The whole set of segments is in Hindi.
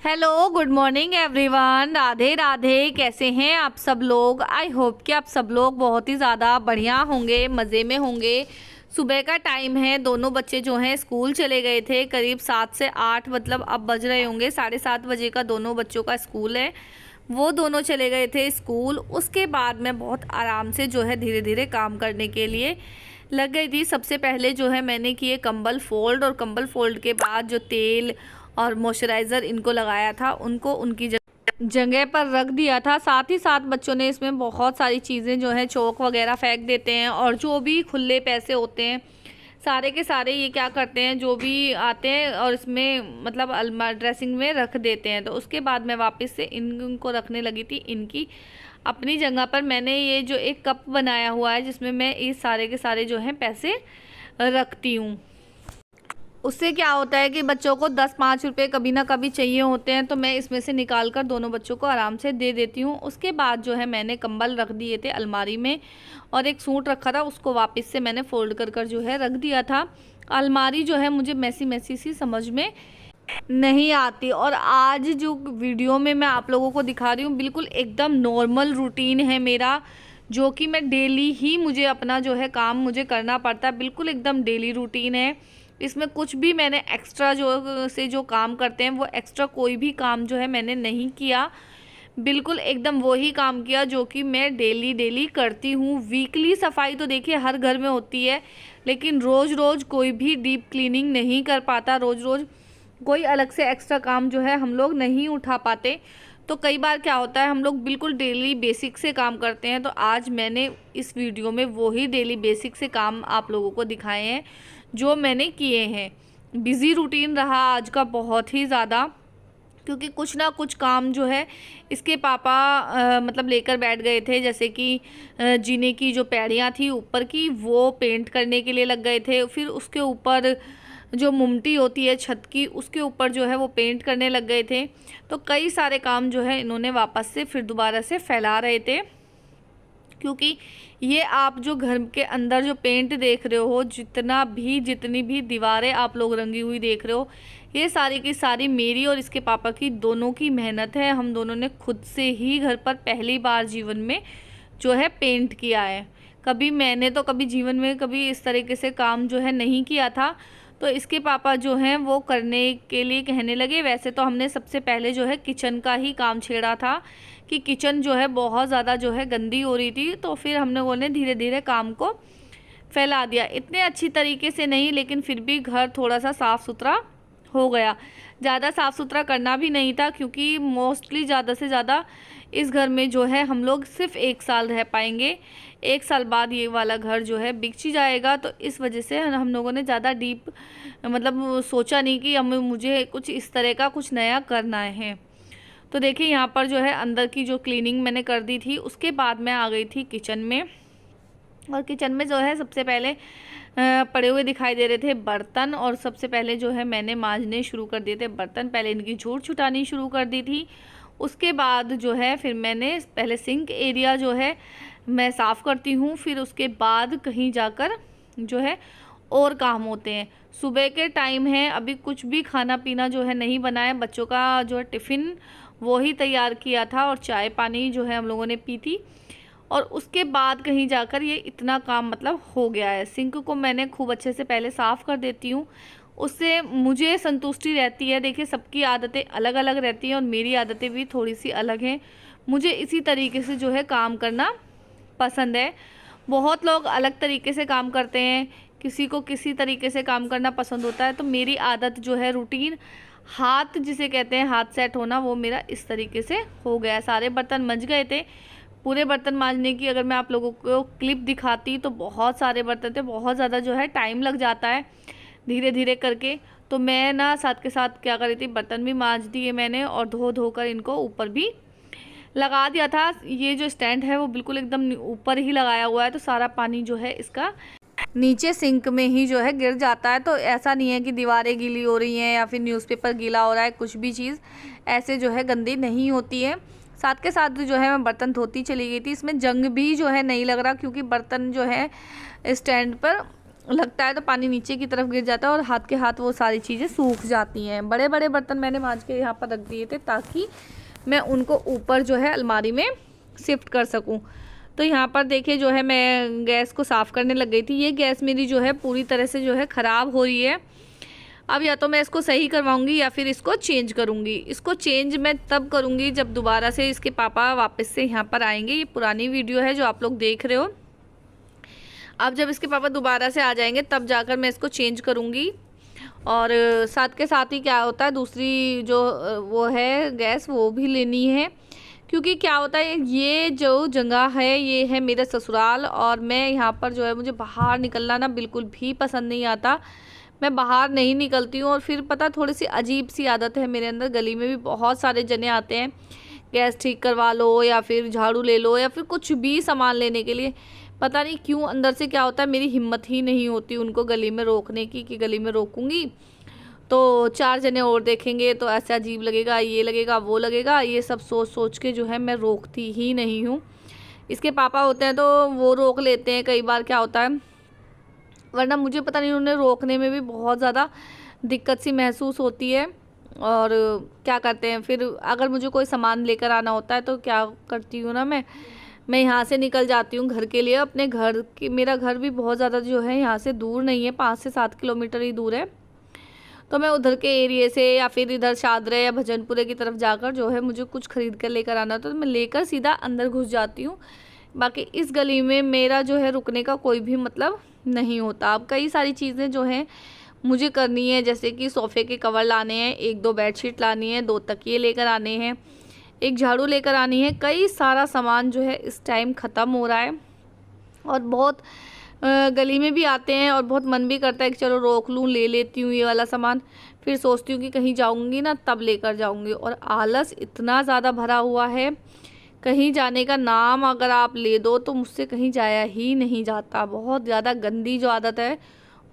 Hello, good morning everyone. Radhe Radhe. कैसे हैं आप सब लोग? आई होप कि आप सब लोग बहुत ही ज़्यादा बढ़िया होंगे, मज़े में होंगे। सुबह का टाइम है, दोनों बच्चे जो हैं स्कूल चले गए थे। करीब 7 से 8 मतलब अब बज रहे होंगे, 7:30 बजे का दोनों बच्चों का स्कूल है। वो दोनों चले गए थे स्कूल। उसके बाद मैं बहुत आराम से जो है धीरे धीरे काम करने के लिए लग गई थी। सबसे पहले जो है मैंने किए कंबल फोल्ड, और कंबल फोल्ड के बाद जो तेल और मॉइस्चराइज़र इनको लगाया था उनको उनकी जगह पर रख दिया था। साथ ही साथ बच्चों ने इसमें बहुत सारी चीज़ें जो है चौक वगैरह फेंक देते हैं, और जो भी खुले पैसे होते हैं सारे के सारे ये क्या करते हैं, जो भी आते हैं और इसमें मतलब ड्रेसिंग में रख देते हैं। तो उसके बाद मैं वापस से इनको रखने लगी थी इनकी अपनी जगह पर। मैंने ये जो एक कप बनाया हुआ है जिसमें मैं ये सारे के सारे जो हैं पैसे रखती हूँ। उससे क्या होता है कि बच्चों को 10-5 रुपये कभी ना कभी चाहिए होते हैं, तो मैं इसमें से निकाल कर दोनों बच्चों को आराम से दे देती हूँ। उसके बाद जो है मैंने कंबल रख दिए थे अलमारी में, और एक सूट रखा था उसको वापस से मैंने फोल्ड कर जो है रख दिया था। अलमारी जो है मुझे मैसी मैसी सी समझ में नहीं आती। और आज जो वीडियो में मैं आप लोगों को दिखा रही हूँ बिल्कुल एकदम नॉर्मल रूटीन है मेरा, जो कि मैं डेली ही मुझे अपना जो है काम मुझे करना पड़ता है। बिल्कुल एकदम डेली रूटीन है। इसमें कुछ भी मैंने एक्स्ट्रा जो काम करते हैं वो एक्स्ट्रा कोई भी काम जो है मैंने नहीं किया। बिल्कुल एकदम वही काम किया जो कि मैं डेली करती हूँ। वीकली सफाई तो देखिए हर घर में होती है, लेकिन रोज़ रोज़ कोई भी डीप क्लीनिंग नहीं कर पाता। रोज़ रोज़ कोई अलग से एक्स्ट्रा काम जो है हम लोग नहीं उठा पाते। तो कई बार क्या होता है हम लोग बिल्कुल डेली बेसिक से काम करते हैं। तो आज मैंने इस वीडियो में वही डेली बेसिक से काम आप लोगों को दिखाए हैं जो मैंने किए हैं। बिज़ी रूटीन रहा आज का बहुत ही ज़्यादा, क्योंकि कुछ ना कुछ काम जो है इसके पापा मतलब लेकर बैठ गए थे। जैसे कि जीने की जो पैड़ियाँ थी ऊपर की वो पेंट करने के लिए लग गए थे। फिर उसके ऊपर जो मुमटी होती है छत की उसके ऊपर जो है वो पेंट करने लग गए थे। तो कई सारे काम जो है इन्होंने वापस से फिर दोबारा से फैला रहे थे, क्योंकि ये आप जो घर के अंदर जो पेंट देख रहे हो, जितनी भी दीवारें आप लोग रंगी हुई देख रहे हो, ये सारी की सारी मेरी और इसके पापा की दोनों की मेहनत है। हम दोनों ने खुद से ही घर पर पहली बार जीवन में जो है पेंट किया है। मैंने तो कभी जीवन में कभी इस तरीके से काम जो है नहीं किया था। तो इसके पापा जो हैं वो करने के लिए कहने लगे। वैसे तो हमने सबसे पहले जो है किचन का ही काम छेड़ा था कि किचन जो है बहुत ज़्यादा जो है गंदी हो रही थी। तो फिर हमने बोले धीरे धीरे काम को फैला दिया। इतने अच्छी तरीके से नहीं, लेकिन फिर भी घर थोड़ा सा साफ़ सुथरा हो गया। ज़्यादा साफ़ सुथरा करना भी नहीं था, क्योंकि मोस्टली ज़्यादा से ज़्यादा इस घर में जो है हम लोग सिर्फ 1 साल रह पाएंगे। 1 साल बाद ये वाला घर जो है बिक ही जाएगा। तो इस वजह से हम लोगों ने ज़्यादा डीप मतलब सोचा नहीं कि मुझे कुछ इस तरह का कुछ नया करना है। तो देखिए यहाँ पर जो है अंदर की जो क्लीनिंग मैंने कर दी थी। उसके बाद मैं आ गई थी किचन में, और किचन में जो है सबसे पहले पड़े हुए दिखाई दे रहे थे बर्तन, और सबसे पहले जो है मैंने मांजने शुरू कर दिए थे बर्तन। पहले इनकी झूठ छुटानी शुरू कर दी थी। उसके बाद जो है फिर मैंने पहले सिंक एरिया जो है मैं साफ़ करती हूँ, फिर उसके बाद कहीं जाकर जो है और काम होते हैं। सुबह के टाइम है, अभी कुछ भी खाना पीना जो है नहीं बनाया। बच्चों का जो है टिफ़िन वो ही तैयार किया था, और चाय पानी जो है हम लोगों ने पी थी। और उसके बाद कहीं जाकर ये इतना काम मतलब हो गया है। सिंक को मैंने खूब अच्छे से पहले साफ़ कर देती हूँ, उससे मुझे संतुष्टि रहती है। देखिए सबकी आदतें अलग अलग रहती हैं, और मेरी आदतें भी थोड़ी सी अलग हैं। मुझे इसी तरीके से जो है काम करना पसंद है। बहुत लोग अलग तरीके से काम करते हैं, किसी को किसी तरीके से काम करना पसंद होता है। तो मेरी आदत जो है रूटीन, हाथ जिसे कहते हैं हाथ सेट होना, वो मेरा इस तरीके से हो गया। सारे बर्तन मंज गए थे। पूरे बर्तन मांजने की अगर मैं आप लोगों को क्लिप दिखाती तो बहुत सारे बर्तन थे, बहुत ज़्यादा जो है टाइम लग जाता है धीरे धीरे करके। तो मैं ना साथ के साथ क्या कर रही थी, बर्तन भी मांज दिए मैंने, और धो कर इनको ऊपर भी लगा दिया था। ये जो स्टैंड है वो बिल्कुल एकदम ऊपर ही लगाया हुआ है, तो सारा पानी जो है इसका नीचे सिंक में ही जो है गिर जाता है। तो ऐसा नहीं है कि दीवारें गीली हो रही हैं या फिर न्यूज़पेपर गीला हो रहा है, कुछ भी चीज़ ऐसे जो है गंदी नहीं होती है। साथ के साथ जो है मैं बर्तन धोती चली गई थी। इसमें जंग भी जो है नहीं लग रहा, क्योंकि बर्तन जो है स्टैंड पर लगता है तो पानी नीचे की तरफ गिर जाता है और हाथ के हाथ वो सारी चीज़ें सूख जाती हैं। बड़े बड़े बर्तन मैंने मांज के यहाँ पर रख दिए थे ताकि मैं उनको ऊपर जो है अलमारी में शिफ्ट कर सकूँ। तो यहाँ पर देखिए जो है मैं गैस को साफ़ करने लग गई थी। ये गैस मेरी जो है पूरी तरह से जो है ख़राब हो रही है। अब या तो मैं इसको सही करवाऊँगी या फिर इसको चेंज करूँगी। इसको चेंज मैं तब करूँगी जब दोबारा से इसके पापा वापस से यहाँ पर आएंगे। ये पुरानी वीडियो है जो आप लोग देख रहे हो। अब जब इसके पापा दोबारा से आ जाएंगे तब जाकर मैं इसको चेंज करूँगी। और साथ के साथ ही क्या होता है, दूसरी जो वो है गैस वो भी लेनी है, क्योंकि क्या होता है ये जो जगह है ये है मेरा ससुराल और मैं यहाँ पर जो है मुझे बाहर निकलना ना बिल्कुल भी पसंद नहीं आता। मैं बाहर नहीं निकलती हूँ और फिर पता थोड़ी सी अजीब सी आदत है मेरे अंदर। गली में भी बहुत सारे जने आते हैं गैस ठीक करवा लो या फिर झाड़ू ले लो या फिर कुछ भी सामान लेने के लिए। पता नहीं क्यों अंदर से क्या होता है मेरी हिम्मत ही नहीं होती उनको गली में रोकने की, कि गली में रोकूंगी तो 4 जने और देखेंगे तो ऐसा अजीब लगेगा, ये लगेगा वो लगेगा। ये सब सोच सोच के जो है मैं रोकती ही नहीं हूँ। इसके पापा होते हैं तो वो रोक लेते हैं कई बार, क्या होता है, वरना मुझे पता नहीं उन्हें रोकने में भी बहुत ज़्यादा दिक्कत सी महसूस होती है। और क्या करते हैं फिर, अगर मुझे कोई सामान लेकर आना होता है तो क्या करती हूँ ना मैं यहाँ से निकल जाती हूँ घर के लिए। अपने घर की, मेरा घर भी बहुत ज़्यादा जो है यहाँ से दूर नहीं है, 5 से 7 किलोमीटर ही दूर है। तो मैं उधर के एरिए से या फिर इधर शादरे या भजनपुरे की तरफ जाकर जो है मुझे कुछ ख़रीद कर लेकर आना होता है तो मैं लेकर सीधा अंदर घुस जाती हूँ। बाकी इस गली में मेरा जो है रुकने का कोई भी मतलब नहीं होता। अब कई सारी चीज़ें जो हैं मुझे करनी है, जैसे कि सोफ़े के कवर लाने हैं, 1-2 बेडशीट लानी है, 2 तकिए लेकर आने हैं, एक झाड़ू लेकर आनी है। कई सारा सामान जो है इस टाइम ख़त्म हो रहा है और बहुत गली में भी आते हैं और बहुत मन भी करता है कि चलो रोक लूँ, ले लेती हूँ ये वाला सामान। फिर सोचती हूँ कि कहीं जाऊँगी ना तब लेकर जाऊँगी। और आलस इतना ज़्यादा भरा हुआ है, कहीं जाने का नाम अगर आप ले दो तो मुझसे कहीं जाया ही नहीं जाता। बहुत ज़्यादा गंदी जो आदत है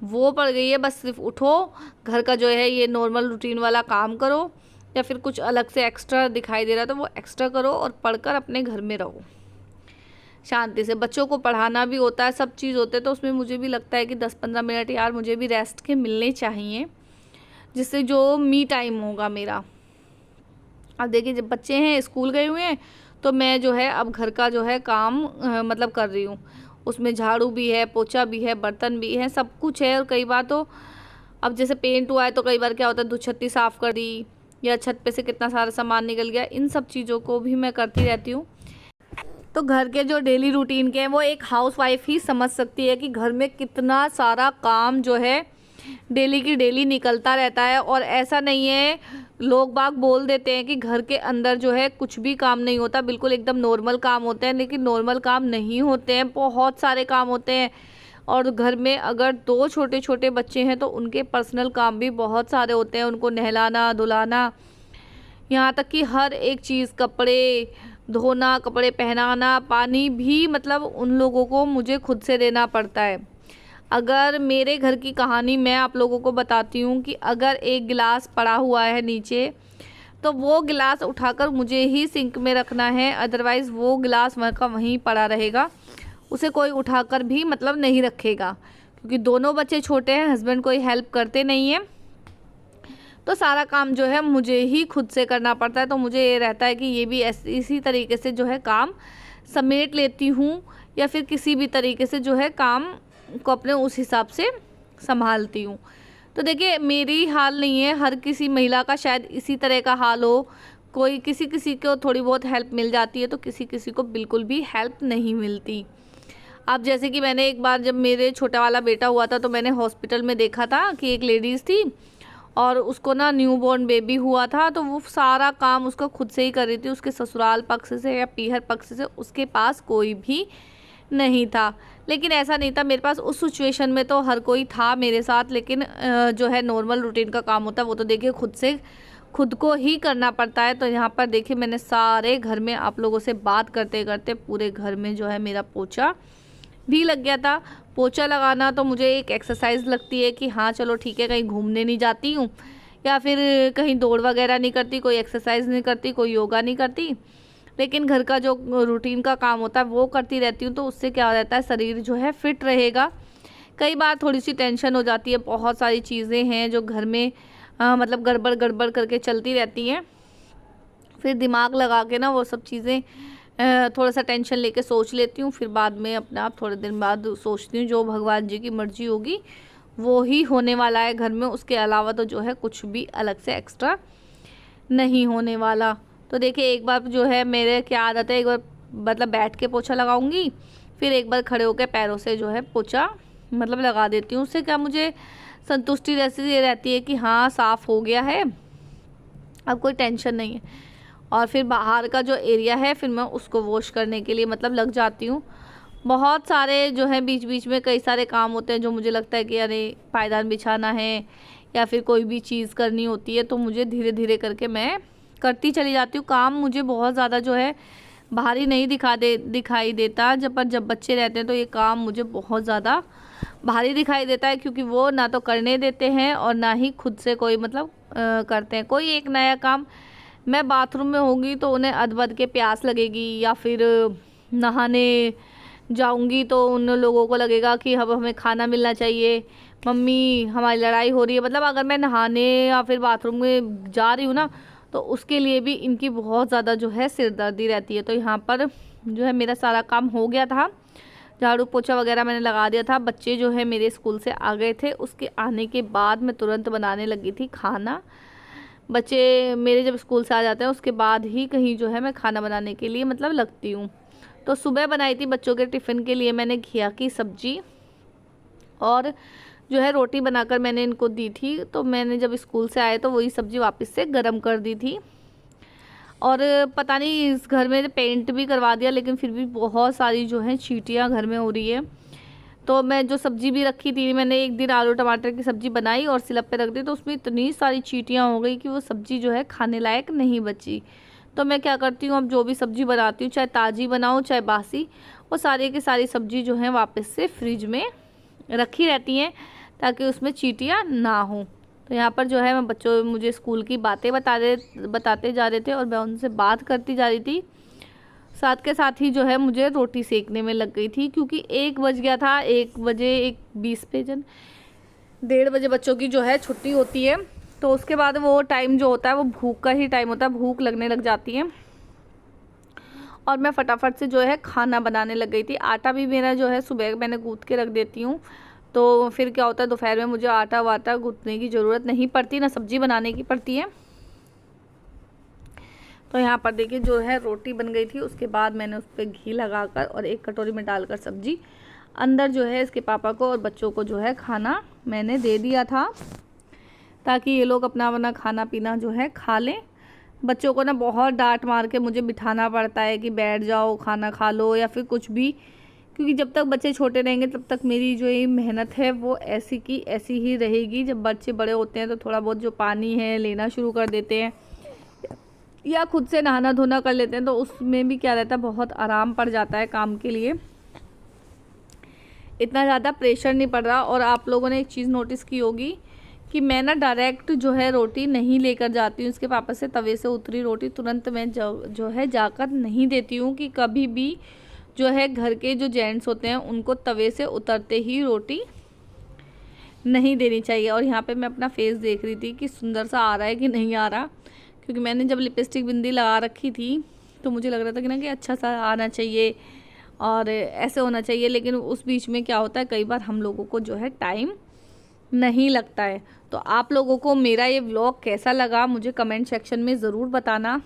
वो पड़ गई है। बस सिर्फ उठो, घर का जो है ये नॉर्मल रूटीन वाला काम करो या फिर कुछ अलग से एक्स्ट्रा दिखाई दे रहा है तो वो एक्स्ट्रा करो और पढ़कर अपने घर में रहो शांति से। बच्चों को पढ़ाना भी होता है, सब चीज़ होते हैं, तो उसमें मुझे भी लगता है कि 10-15 मिनट यार मुझे भी रेस्ट के मिलने चाहिए, जिससे जो मी टाइम होगा मेरा। अब देखिए जब बच्चे हैं स्कूल गए हुए हैं तो मैं जो है अब घर का जो है काम मतलब कर रही हूँ। उसमें झाड़ू भी है, पोछा भी है, बर्तन भी है, सब कुछ है। और कई बार तो अब जैसे पेंट हुआ है तो कई बार क्या होता है धूल-छत्ती साफ़ कर दी या छत पे से कितना सारा सामान निकल गया, इन सब चीज़ों को भी मैं करती रहती हूँ। तो घर के जो डेली रूटीन के हैं वो एक हाउसवाइफ ही समझ सकती है कि घर में कितना सारा काम जो है डेली की डेली निकलता रहता है। और ऐसा नहीं है, लोग बाग बोल देते हैं कि घर के अंदर जो है कुछ भी काम नहीं होता, बिल्कुल एकदम नॉर्मल काम होते हैं, लेकिन नॉर्मल काम नहीं होते हैं, बहुत सारे काम होते हैं। और घर में अगर 2 छोटे छोटे बच्चे हैं तो उनके पर्सनल काम भी बहुत सारे होते हैं, उनको नहलाना धुलाना, यहाँ तक कि हर एक चीज़, कपड़े धोना, कपड़े पहनाना, पानी भी मतलब उन लोगों को मुझे खुद से देना पड़ता है। अगर मेरे घर की कहानी मैं आप लोगों को बताती हूँ कि अगर एक गिलास पड़ा हुआ है नीचे तो वो गिलास उठाकर मुझे ही सिंक में रखना है, अदरवाइज़ वो गिलास वहाँ का वहीं पड़ा रहेगा, उसे कोई उठाकर भी मतलब नहीं रखेगा। क्योंकि दोनों बच्चे छोटे हैं, हस्बैंड कोई हेल्प करते नहीं हैं, तो सारा काम जो है मुझे ही खुद से करना पड़ता है। तो मुझे ये रहता है कि ये भी इसी तरीके से जो है काम समेट लेती हूँ या फिर किसी भी तरीके से जो है काम को अपने उस हिसाब से संभालती हूँ। तो देखिए मेरी हाल नहीं है, हर किसी महिला का शायद इसी तरह का हाल हो। कोई किसी किसी को थोड़ी बहुत हेल्प मिल जाती है तो किसी किसी को बिल्कुल भी हेल्प नहीं मिलती। अब जैसे कि मैंने एक बार जब मेरे छोटा वाला बेटा हुआ था तो मैंने हॉस्पिटल में देखा था कि एक लेडीज़ थी और उसको ना न्यूबॉर्न बेबी हुआ था, तो वो सारा काम उसको खुद से ही कर रही थी। उसके ससुराल पक्ष से या पीहर पक्ष से उसके पास कोई भी नहीं था। लेकिन ऐसा नहीं था, मेरे पास उस सिचुएशन में तो हर कोई था मेरे साथ, लेकिन जो है नॉर्मल रूटीन का काम होता है वो तो देखिए खुद को ही करना पड़ता है। तो यहाँ पर देखिए मैंने सारे घर में आप लोगों से बात करते करते पूरे घर में जो है मेरा पोछा भी लग गया था। पोछा लगाना तो मुझे एक एक्सरसाइज लगती है कि हाँ चलो ठीक है, कहीं घूमने नहीं जाती हूँ या फिर कहीं दौड़ वगैरह नहीं करती, कोई एक्सरसाइज नहीं करती, कोई योगा नहीं करती, लेकिन घर का जो रूटीन का काम होता है वो करती रहती हूँ। तो उससे क्या रहता है, शरीर जो है फिट रहेगा, कई बार थोड़ी सी टेंशन हो जाती है, बहुत सारी चीज़ें हैं जो घर में मतलब गड़बड़ गड़बड़ करके चलती रहती हैं। फिर दिमाग लगा के ना वो सब चीज़ें थोड़ा सा टेंशन लेके सोच लेती हूँ, फिर बाद में अपने आप थोड़े दिन बाद सोचती हूँ जो भगवान जी की मर्ज़ी होगी वो ही होने वाला है घर में, उसके अलावा तो जो है कुछ भी अलग से एक्स्ट्रा नहीं होने वाला। तो देखिए एक बार जो है मेरे क्या आदत है, एक बार मतलब बैठ के पोछा लगाऊंगी, फिर एक बार खड़े होकर पैरों से जो है पोछा मतलब लगा देती हूँ। उससे क्या मुझे संतुष्टि ये रहती है कि हाँ साफ़ हो गया है, अब कोई टेंशन नहीं है। और फिर बाहर का जो एरिया है फिर मैं उसको वॉश करने के लिए मतलब लग जाती हूँ। बहुत सारे जो है बीच बीच में कई सारे काम होते हैं जो मुझे लगता है कि अरे पायदान बिछाना है या फिर कोई भी चीज़ करनी होती है, तो मुझे धीरे धीरे करके मैं करती चली जाती हूँ। काम मुझे बहुत ज़्यादा जो है भारी नहीं दिखाई देता, जब बच्चे रहते हैं तो ये काम मुझे बहुत ज़्यादा भारी दिखाई देता है, क्योंकि वो ना तो करने देते हैं और ना ही खुद से कोई मतलब करते हैं। कोई एक नया काम, मैं बाथरूम में होंगी तो उन्हें अदबद के प्यास लगेगी, या फिर नहाने जाऊंगी तो उन लोगों को लगेगा कि अब हमें खाना मिलना चाहिए, मम्मी हमारी लड़ाई हो रही है। मतलब अगर मैं नहाने या फिर बाथरूम में जा रही हूँ ना तो उसके लिए भी इनकी बहुत ज़्यादा जो है सिरदर्दी रहती है। तो यहाँ पर जो है मेरा सारा काम हो गया था, झाड़ू पोछा वगैरह मैंने लगा दिया था। बच्चे जो है मेरे स्कूल से आ गए थे, उसके आने के बाद मैं तुरंत बनाने लगी थी खाना। बच्चे मेरे जब स्कूल से आ जाते हैं उसके बाद ही कहीं जो है मैं खाना बनाने के लिए मतलब लगती हूँ। तो सुबह बनाई थी बच्चों के टिफ़िन के लिए मैंने घिया की सब्जी और जो है रोटी बनाकर मैंने इनको दी थी। तो मैंने जब स्कूल से आए तो वही सब्ज़ी वापस से गर्म कर दी थी। और पता नहीं इस घर में पेंट भी करवा दिया, लेकिन फिर भी बहुत सारी जो है चींटियाँ घर में हो रही है। तो मैं जो सब्ज़ी भी रखी थी, मैंने एक दिन आलू टमाटर की सब्ज़ी बनाई और सिलप पे रख दी, तो उसमें इतनी सारी चींटियाँ हो गई कि वो सब्ज़ी जो है खाने लायक नहीं बची। तो मैं क्या करती हूँ, अब जो भी सब्ज़ी बनाती हूँ चाहे ताज़ी बनाऊँ चाहे बासी, वो सारी की सारी सब्ज़ी जो है वापस से फ्रिज में रखी रहती हैं ताकि उसमें चींटियाँ ना हो। तो यहाँ पर जो है मैं बच्चों मुझे स्कूल की बातें बताते जा रहे थे और मैं उनसे बात करती जा रही थी, साथ के साथ ही जो है मुझे रोटी सेकने में लग गई थी, क्योंकि 1 बज गया था। 1 बजे 1:20 पे 1:30 बजे बच्चों की जो है छुट्टी होती है, तो उसके बाद वो टाइम जो होता है वो भूख का ही टाइम होता है, भूख लगने लग जाती है। और मैं फटाफट से जो है खाना बनाने लग गई थी। आटा भी मेरा जो है सुबह मैंने गूँथ के रख देती हूँ, तो फिर क्या होता है दोपहर में मुझे आटा वाटा गूँथने की ज़रूरत नहीं पड़ती, ना सब्ज़ी बनाने की पड़ती है। तो यहाँ पर देखिए जो है रोटी बन गई थी, उसके बाद मैंने उस पर घी लगाकर और एक कटोरी में डालकर सब्ज़ी अंदर जो है इसके पापा को और बच्चों को जो है खाना मैंने दे दिया था, ताकि ये लोग अपना अपना खाना पीना जो है खा लें। बच्चों को ना बहुत डांट मार के मुझे बिठाना पड़ता है कि बैठ जाओ खाना खा लो या फिर कुछ भी, क्योंकि जब तक बच्चे छोटे रहेंगे तब तक मेरी जो ये मेहनत है वो ऐसी की ऐसी ही रहेगी। जब बच्चे बड़े होते हैं तो थोड़ा बहुत जो पानी है लेना शुरू कर देते हैं या खुद से नहाना धोना कर लेते हैं, तो उसमें भी क्या रहता है बहुत आराम पड़ जाता है, काम के लिए इतना ज़्यादा प्रेशर नहीं पड़ रहा। और आप लोगों ने एक चीज़ नोटिस की होगी कि मैं ना डायरेक्ट जो है रोटी नहीं लेकर जाती हूँ इसके पापा से, तवे से उतरी रोटी तुरंत मैं जो है जाकर नहीं देती हूँ, कि कभी भी जो है घर के जो जेंट्स होते हैं उनको तवे से उतरते ही रोटी नहीं देनी चाहिए। और यहाँ पे मैं अपना फेस देख रही थी कि सुंदर सा आ रहा है कि नहीं आ रहा, क्योंकि मैंने जब लिपस्टिक बिंदी लगा रखी थी तो मुझे लग रहा था कि ना कि अच्छा सा आना चाहिए और ऐसे होना चाहिए, लेकिन उस बीच में क्या होता है कई बार हम लोगों को जो है टाइम नहीं लगता है। तो आप लोगों को मेरा ये व्लॉग कैसा लगा मुझे कमेंट सेक्शन में ज़रूर बताना।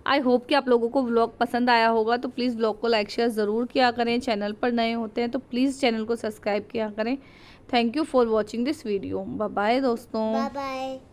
आई होप कि आप लोगों को व्लॉग पसंद आया होगा, तो प्लीज़ व्लॉग को लाइक शेयर ज़रूर किया करें। चैनल पर नए होते हैं तो प्लीज़ चैनल को सब्सक्राइब किया करें। Thank you for watching this video. Bye bye दोस्तों। Bye bye.